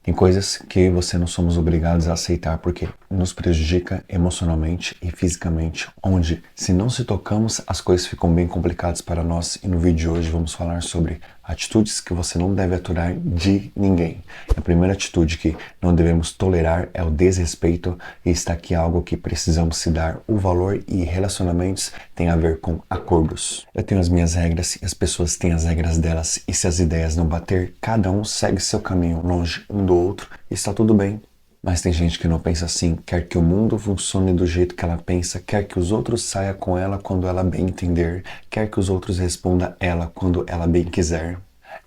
Tem coisas que você não somos obrigados a aceitar porque nos prejudica emocionalmente e fisicamente, onde se não se tocamos, as coisas ficam bem complicadas para nós. E no vídeo de hoje vamos falar sobre atitudes que você não deve aturar de ninguém. A primeira atitude que não devemos tolerar é o desrespeito, e está aqui algo que precisamos se dar o valor, e relacionamentos tem a ver com acordos. Eu tenho as minhas regras e as pessoas têm as regras delas, e se as ideias não bater, cada um segue seu caminho longe um do outro e está tudo bem. Mas tem gente que não pensa assim, quer que o mundo funcione do jeito que ela pensa, quer que os outros saiam com ela quando ela bem entender, quer que os outros respondam ela quando ela bem quiser.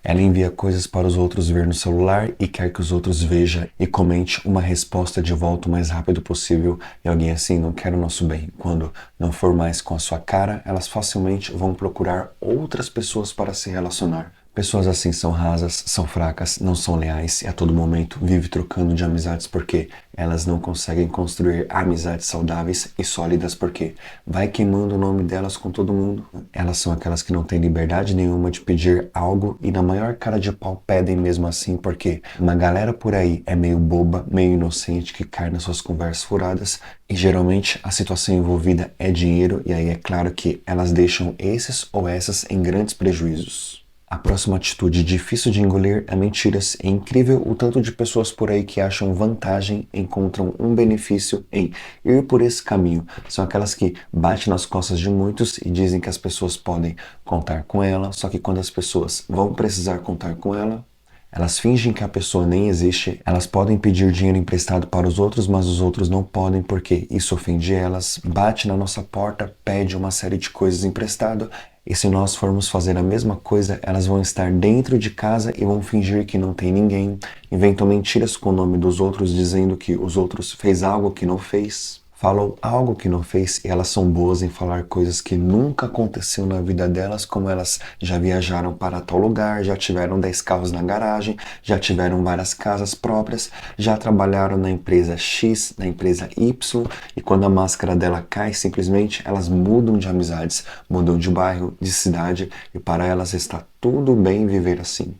Ela envia coisas para os outros ver no celular e quer que os outros vejam e comente uma resposta de volta o mais rápido possível. E alguém assim não quer o nosso bem. Quando não for mais com a sua cara, elas facilmente vão procurar outras pessoas para se relacionar. Pessoas assim são rasas, são fracas, não são leais e a todo momento vivem trocando de amizades porque elas não conseguem construir amizades saudáveis e sólidas porque vai queimando o nome delas com todo mundo. Elas são aquelas que não têm liberdade nenhuma de pedir algo e na maior cara de pau pedem mesmo assim porque uma galera por aí é meio boba, meio inocente que cai nas suas conversas furadas e geralmente a situação envolvida é dinheiro e aí é claro que elas deixam esses ou essas em grandes prejuízos. A próxima atitude difícil de engolir é mentiras. É incrível o tanto de pessoas por aí que acham vantagem, encontram um benefício em ir por esse caminho. São aquelas que batem nas costas de muitos e dizem que as pessoas podem contar com ela, só que quando as pessoas vão precisar contar com ela, elas fingem que a pessoa nem existe, elas podem pedir dinheiro emprestado para os outros, mas os outros não podem porque isso ofende elas, bate na nossa porta, pede uma série de coisas emprestado. E se nós formos fazer a mesma coisa, elas vão estar dentro de casa e vão fingir que não tem ninguém, inventam mentiras com o nome dos outros, dizendo que os outros fez algo que não fez. Falou algo que não fez e elas são boas em falar coisas que nunca aconteceu na vida delas, como elas já viajaram para tal lugar, já tiveram 10 carros na garagem, já tiveram várias casas próprias, já trabalharam na empresa X, na empresa Y, e quando a máscara dela cai, simplesmente elas mudam de amizades, mudam de bairro, de cidade, e para elas está tudo bem viver assim.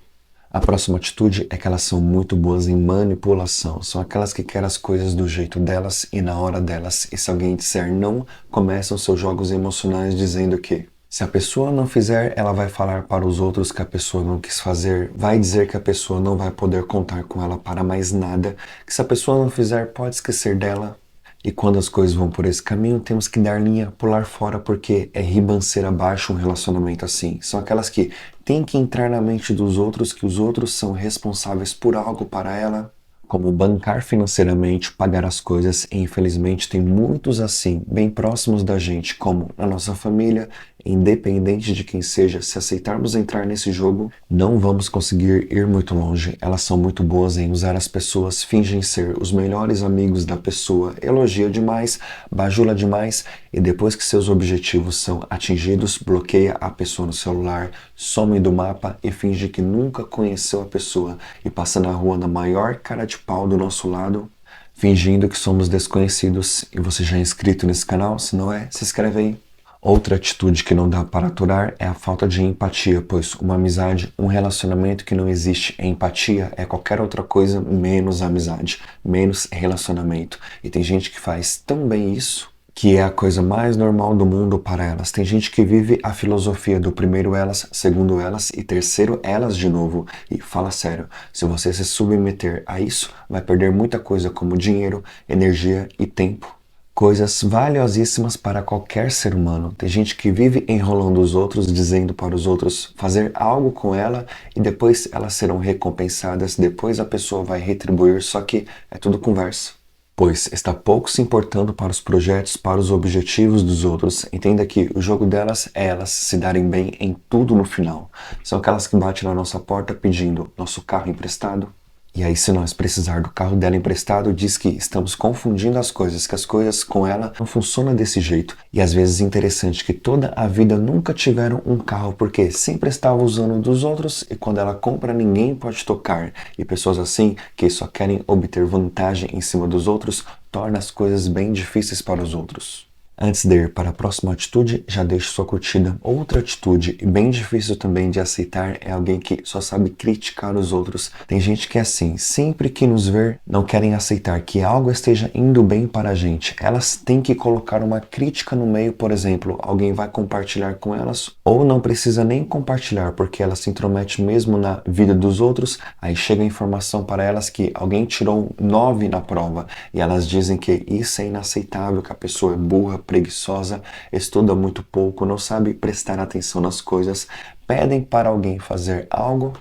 A próxima atitude é que elas são muito boas em manipulação. São aquelas que querem as coisas do jeito delas e na hora delas. E se alguém disser não, começam seus jogos emocionais dizendo que se a pessoa não fizer, ela vai falar para os outros que a pessoa não quis fazer, vai dizer que a pessoa não vai poder contar com ela para mais nada, que se a pessoa não fizer, pode esquecer dela. E quando as coisas vão por esse caminho, temos que dar linha, pular fora, porque é ribanceira abaixo um relacionamento assim. São aquelas que têm que entrar na mente dos outros, que os outros são responsáveis por algo para ela, como bancar financeiramente, pagar as coisas, e infelizmente tem muitos assim, bem próximos da gente, como na nossa família, independente de quem seja. Se aceitarmos entrar nesse jogo, não vamos conseguir ir muito longe. Elas são muito boas em usar as pessoas, fingem ser os melhores amigos da pessoa, elogia demais, bajula demais, e depois que seus objetivos são atingidos, bloqueia a pessoa no celular, some do mapa e finge que nunca conheceu a pessoa e passa na rua na maior cara de pau do nosso lado, fingindo que somos desconhecidos. E você já é inscrito nesse canal? Se não é, se inscreve aí. Outra atitude que não dá para aturar é a falta de empatia, pois uma amizade, um relacionamento que não existe empatia é qualquer outra coisa menos amizade, menos relacionamento. E tem gente que faz tão bem isso que é a coisa mais normal do mundo para elas. Tem gente que vive a filosofia do primeiro elas, segundo elas e terceiro elas de novo. E fala sério, se você se submeter a isso, vai perder muita coisa como dinheiro, energia e tempo. Coisas valiosíssimas para qualquer ser humano. Tem gente que vive enrolando os outros, dizendo para os outros fazer algo com ela e depois elas serão recompensadas, depois a pessoa vai retribuir, só que é tudo conversa. Pois está pouco se importando para os projetos, para os objetivos dos outros. Entenda que o jogo delas é elas se darem bem em tudo no final. São aquelas que batem na nossa porta pedindo nosso carro emprestado. E aí, se nós precisar do carro dela emprestado, diz que estamos confundindo as coisas, que as coisas com ela não funcionam desse jeito. E às vezes é interessante que toda a vida nunca tiveram um carro, porque sempre estavam usando dos outros e quando ela compra ninguém pode tocar. E pessoas assim, que só querem obter vantagem em cima dos outros, torna as coisas bem difíceis para os outros. Antes de ir para a próxima atitude, já deixe sua curtida. Outra atitude, e bem difícil também de aceitar, é alguém que só sabe criticar os outros. Tem gente que é assim, sempre que nos ver, não querem aceitar que algo esteja indo bem para a gente. Elas têm que colocar uma crítica no meio, por exemplo, alguém vai compartilhar com elas, ou não precisa nem compartilhar, porque ela se intromete mesmo na vida dos outros, aí chega a informação para elas que alguém tirou 9 na prova, e elas dizem que isso é inaceitável, que a pessoa é burra, preguiçosa, estuda muito pouco, não sabe prestar atenção nas coisas, pedem para alguém fazer algo.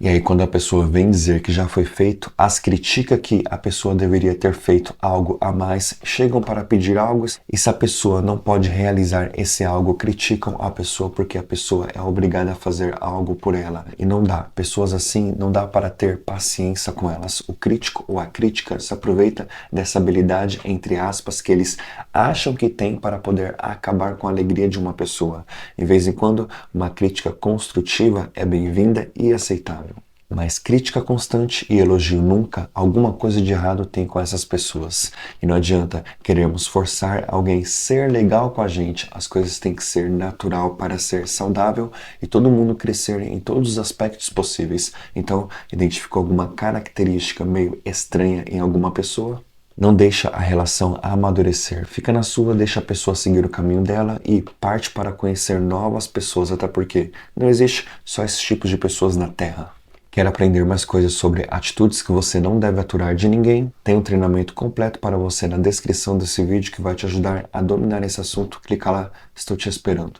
E aí, quando a pessoa vem dizer que já foi feito, as critica que a pessoa deveria ter feito algo a mais, chegam para pedir algo, e se a pessoa não pode realizar esse algo, criticam a pessoa porque a pessoa é obrigada a fazer algo por ela. E não dá. Pessoas assim, não dá para ter paciência com elas. O crítico ou a crítica se aproveita dessa habilidade, entre aspas, que eles acham que tem para poder acabar com a alegria de uma pessoa. De vez em quando, uma crítica construtiva é bem-vinda e aceitável. Mas crítica constante e elogio nunca, alguma coisa de errado tem com essas pessoas. E não adianta queremos forçar alguém a ser legal com a gente. As coisas têm que ser natural para ser saudável e todo mundo crescer em todos os aspectos possíveis. Então, identificou alguma característica meio estranha em alguma pessoa? Não deixa a relação amadurecer. Fica na sua, deixa a pessoa seguir o caminho dela e parte para conhecer novas pessoas, até porque não existe só esses tipos de pessoas na Terra. Quer aprender mais coisas sobre atitudes que você não deve aturar de ninguém? Tem um treinamento completo para você na descrição desse vídeo que vai te ajudar a dominar esse assunto. Clica lá, estou te esperando.